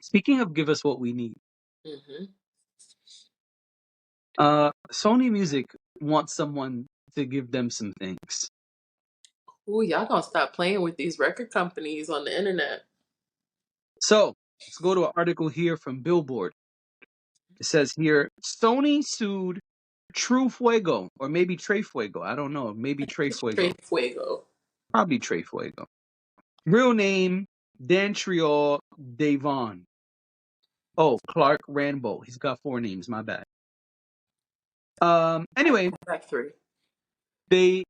Speaking of give us what we need, Mm-hmm. Sony Music wants someone to give them some things. Ooh, y'all gonna stop playing with these record companies on the internet. So let's go to an article here from Billboard. It says here Sony sued True Fuego, or maybe Tre Fuego. I don't know. Maybe Tre Fuego. Straight fuego. Probably Tre Fuego. Real name Dantriol Davon. Oh, Clark Rambo. He's got 4 names. My bad. Anyway, Back three. they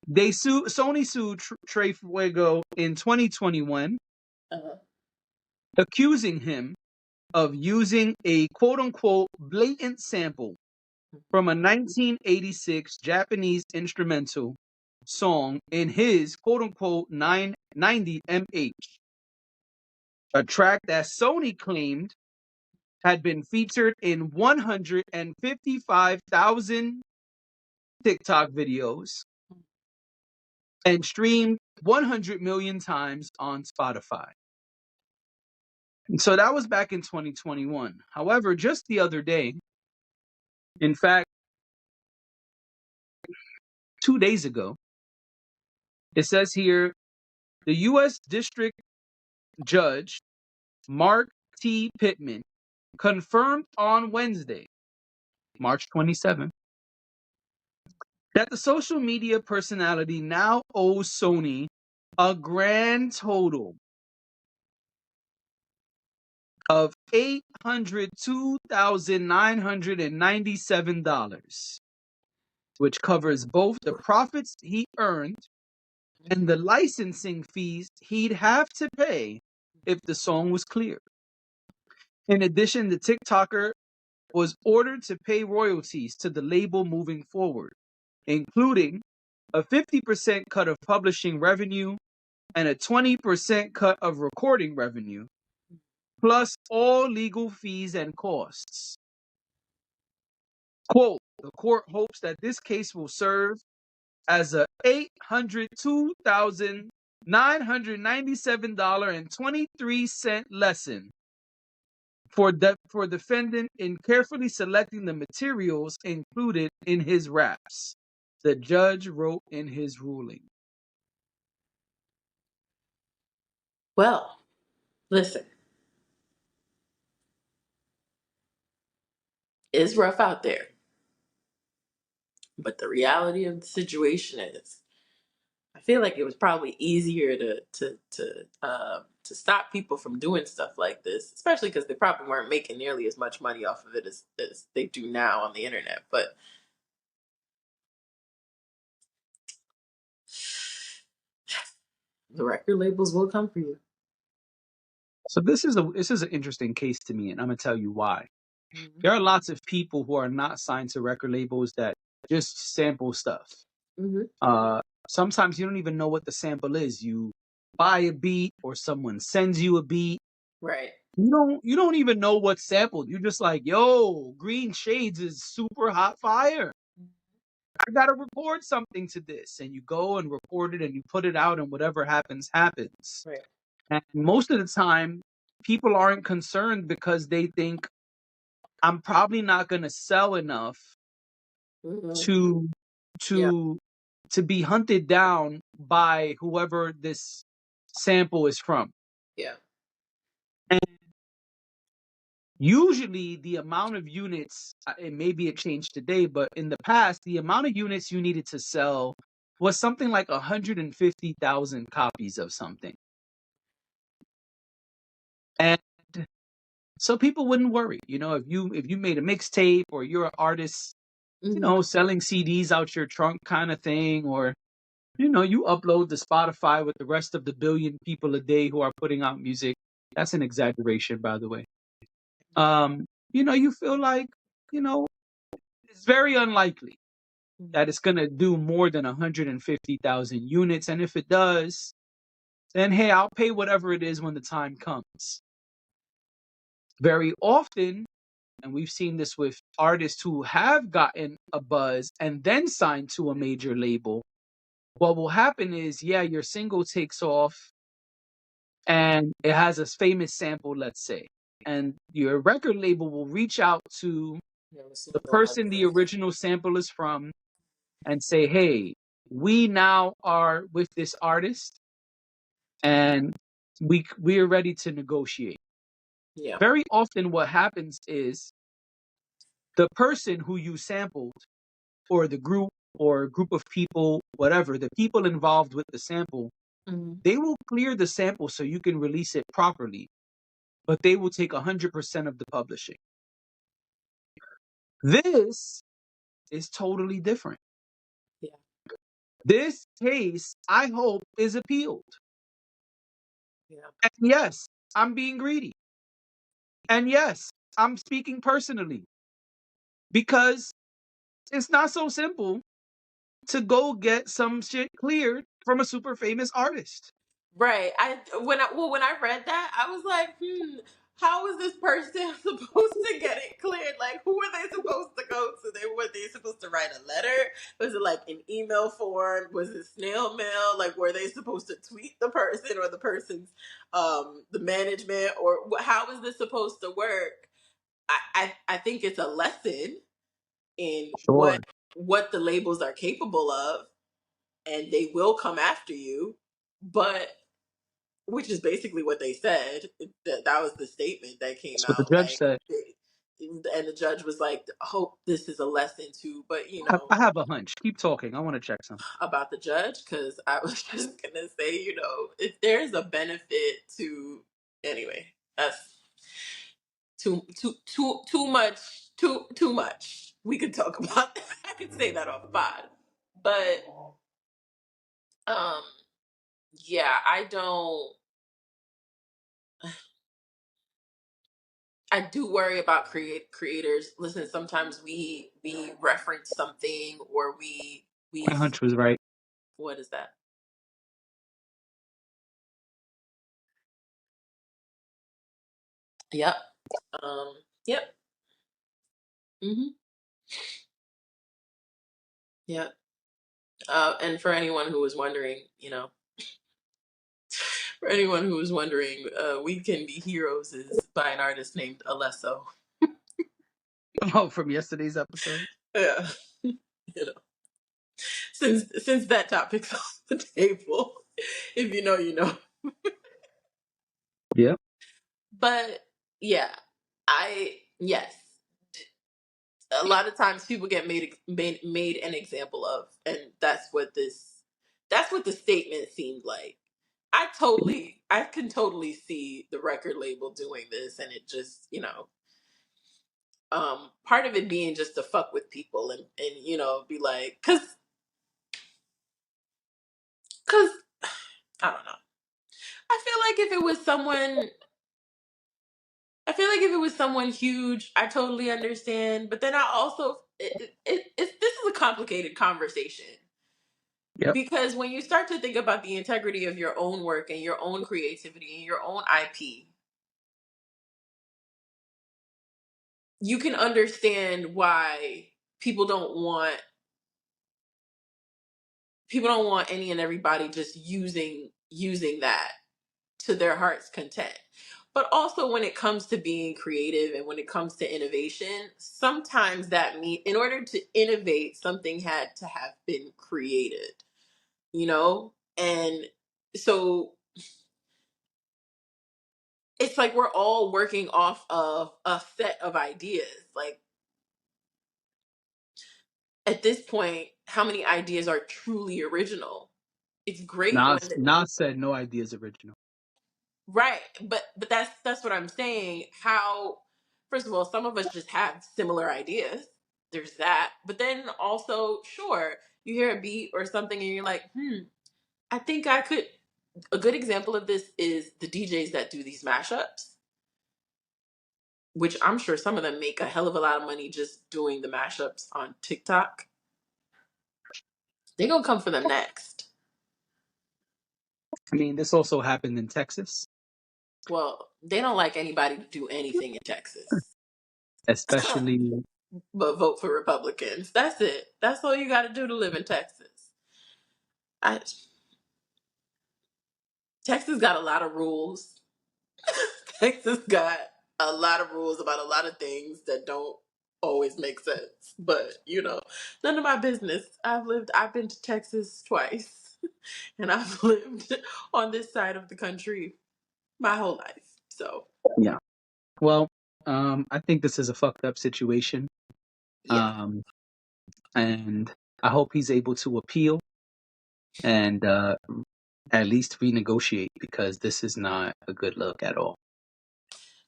Sony sued Tre Fuego in 2021, Uh-huh. accusing him of using a quote unquote blatant sample from a 1986 Japanese instrumental song in his quote unquote 990 MH, a track that Sony claimed had been featured in 155,000 TikTok videos and streamed 100 million times on Spotify. And so that was back in 2021. However, just the other day, in fact, 2 days ago, it says here the U.S. District Judge Mark T. Pittman confirmed on Wednesday, March 27th, that the social media personality now owes Sony a grand total of $802,997, which covers both the profits he earned and the licensing fees he'd have to pay if the song was cleared. In addition, the TikToker was ordered to pay royalties to the label moving forward, including a 50% cut of publishing revenue and a 20% cut of recording revenue, plus all legal fees and costs. Quote, the court hopes that this case will serve as a $802,997.23 lesson for defendant in carefully selecting the materials included in his raps, the judge wrote in his ruling. Well, listen. It's rough out there. But the reality of the situation is I feel like it was probably easier to stop people from doing stuff like this, especially because they probably weren't making nearly as much money off of it as they do now on the internet. But the record labels will come for you. So this is an interesting case to me, and I'm gonna tell you why. There are lots of people who are not signed to record labels that just sample stuff. Mm-hmm. Sometimes you don't even know what the sample is. You buy a beat or someone sends you a beat. Right. You don't even know what's sampled. You're just like, yo, Green Shades is super hot fire. I gotta record something to this. And you go and record it and you put it out and whatever happens, happens. Right. And most of the time, people aren't concerned because they think I'm probably not gonna sell enough Mm-hmm. to Yeah. to be hunted down by whoever this sample is from. Yeah. And usually the amount of units, and maybe it changed today, but in the past, the amount of units you needed to sell was something like 150,000 copies of something. And so people wouldn't worry, if you made a mixtape or you're an artist, Mm-hmm. selling CDs out your trunk kind of thing, or you upload to Spotify with the rest of the billion people a day who are putting out music. That's an exaggeration, by the way. You feel like, it's very unlikely that it's going to do more than 150,000 units. And if it does, then hey, I'll pay whatever it is when the time comes. Very often, and we've seen this with artists who have gotten a buzz and then signed to a major label, what will happen is, yeah, your single takes off, and it has a famous sample, let's say, and your record label will reach out to Never seen the one like person the this. original sample is from and say, hey, we now are with this artist and we are ready to negotiate. Yeah. Very often what happens is the person who you sampled or the group or group of people, whatever, the people involved with the sample, Hmm. they will clear the sample so you can release it properly, but they will take 100% of the publishing. This is totally different. Yeah. This case, I hope, is appealed. Yeah. And yes, I'm being greedy. And yes, I'm speaking personally because it's not so simple to go get some shit cleared from a super famous artist. Right. When I read that, I was like, how is this person supposed to get it cleared? Like, who are they supposed to go to? Were they supposed to write a letter? Was it like an email form? Was it snail mail? Like, were they supposed to tweet the person or the person's the management, or how is this supposed to work? I think it's a lesson in Sure. what the labels are capable of, and they will come after you, but which is basically what they said. That was the statement that came That's what the out. judge said. And the judge was like, "Hope this is a lesson too." But I have a hunch. Keep talking. I want to check something. about the judge, because I was just gonna say, if there's a benefit to, anyway, that's too much, too much. We could talk about that. I could say that off pod, but um, yeah, I don't. I do worry about creators. Listen, sometimes we reference something, or we My hunch was right. what is that? Yep. Yep. Mhm. Yep. And for anyone who was wondering, for anyone who was wondering, "We Can Be Heroes" is by an artist named Alesso. Oh, from yesterday's episode? Yeah. you know, since that topic's on the table, if you know, you know. Yep. But yeah, yes. A lot of times people get made an example of, and that's what the statement seemed like. I can totally see the record label doing this, and it just, part of it being just to fuck with people, and be like, cuz I don't know. I feel like if it was someone I feel like if it was someone huge, I totally understand. But then I also, this is a complicated conversation, Yep. because when you start to think about the integrity of your own work and your own creativity and your own IP, you can understand why people don't want any and everybody just using that to their heart's content. But also, when it comes to being creative and when it comes to innovation, sometimes that mean in order to innovate, something had to have been created, And so it's like we're all working off of a set of ideas. Like, at this point, how many ideas are truly original? It's great when Nas said no idea is original. right, but that's what I'm saying. How, first of all, some of us just have similar ideas. There's that. But then also, sure, you hear a beat or something and you're like, I think I could. A good example of this is the DJs that do these mashups, which I'm sure some of them make a hell of a lot of money just doing the mashups on TikTok. They're gonna come for them next. I mean, this also happened in Texas, Well, they don't like anybody to do anything in Texas. especially. But vote for Republicans. That's it. That's all you got to do to live in Texas. I Texas got a lot of rules. Texas got a lot of rules about a lot of things that don't always make sense. But none of my business. I've been to Texas twice, and I've lived on this side of the country my whole life. So Yeah. Well, I think this is a fucked up situation. yeah, Um, and I hope he's able to appeal and at least renegotiate, because this is not a good look at all.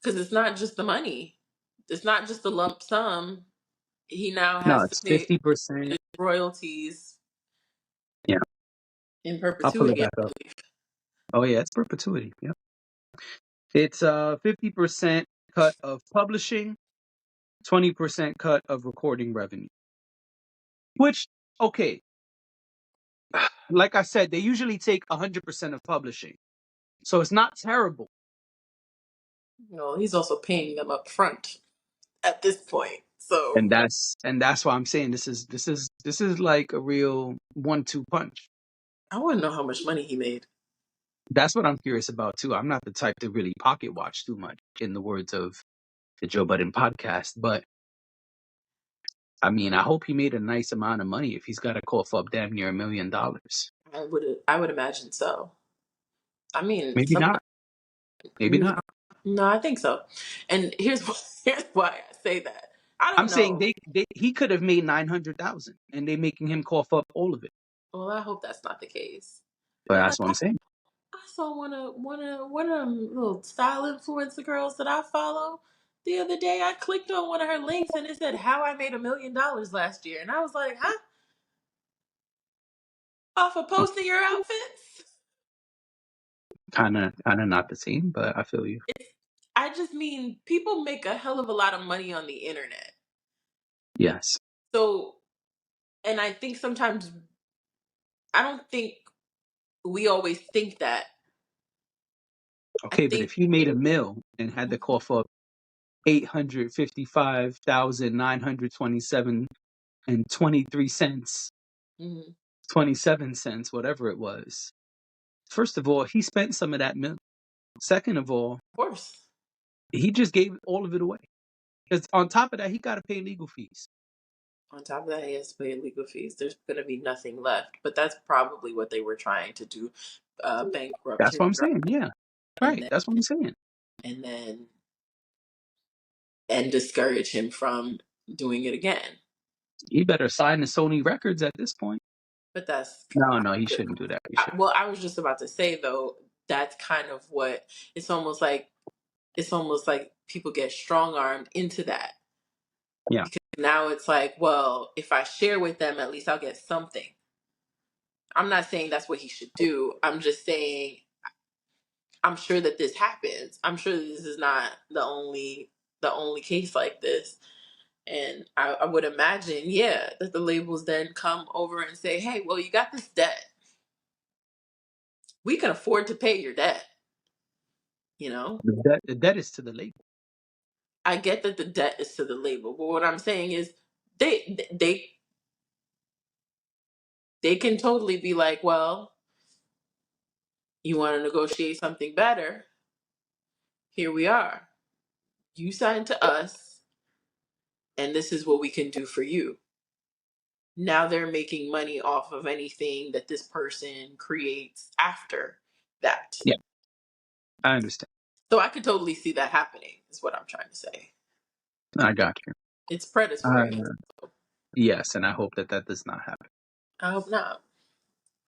because it's not just the money. It's not just the lump sum. He now No, has to it's pay 50%. royalties Yeah, in I'll pull it perpetuity, I back up. believe. Oh yeah, it's perpetuity. Yeah, it's 50% cut of publishing, 20% cut of recording revenue. Which, okay, like I said, they usually take 100% of publishing, so it's not terrible. He's also paying them up front at this point. So And that's why I'm saying this is like a real 1-2 punch. I want to know how much money he made. That's what I'm curious about too. I'm not the type to really pocket watch too much, in the words of the Joe Budden podcast, but I mean, I hope he made a nice amount of money if he's got to cough up damn near $1 million. I would imagine so. I mean, Maybe not. Maybe no, not. no, I think so. And here's why I say that. I I'm don't saying know. he could have made 900,000, and they making him cough up all of it. Well, I hope that's not the case. But Because that's what I'm saying. I saw one of them little style influencer girls that I follow the other day. I clicked on one of her links and it said how I made $1 million last year, and I was like, huh? Off of posting your outfits? Kind of not the same, but I feel you. I just mean people make a hell of a lot of money on the internet. Yes. So, and I think sometimes I don't think we always think that. I Okay, but think if you made a mill and had to cough up 855,927 and 23 cents, mhm, 27 cents, whatever it was. First of all, he spent some of that mill. Second of all, of course. he just gave all of it away. Because on top of that, he got to pay legal fees. On top of that, he has to pay legal fees. There's going to be nothing left. But that's probably what they were trying to do, bankrupt That's his what I'm drug, saying. Yeah. and Right. then That's what I'm saying. and then and discourage him from doing it again. He better sign the Sony records at this point. But that's No, he shouldn't do that. He should. well, I was just about to say though. That's kind of what it's almost like people get strong armed into that. Yeah. Because now it's like, well, if I share with them, at least I'll get something. I'm not saying that's what he should do. I'm just saying I'm sure that this happens. I'm sure that this is not the only case like this. And I would imagine, yeah, that the labels then come over and say, hey, well, you got this debt. We can afford to pay your debt. You know, The debt is to the label. I get that the debt is to the label, but what I'm saying is they can totally be like, well, you want to negotiate something better? Here we are. You signed to us, and this is what we can do for you. Now they're making money off of anything that this person creates after that. Yeah, I understand. So I could totally see that happening, is what I'm trying to say. I got you. It's predatory. Uh, yes, and I hope that does not happen. I hope not.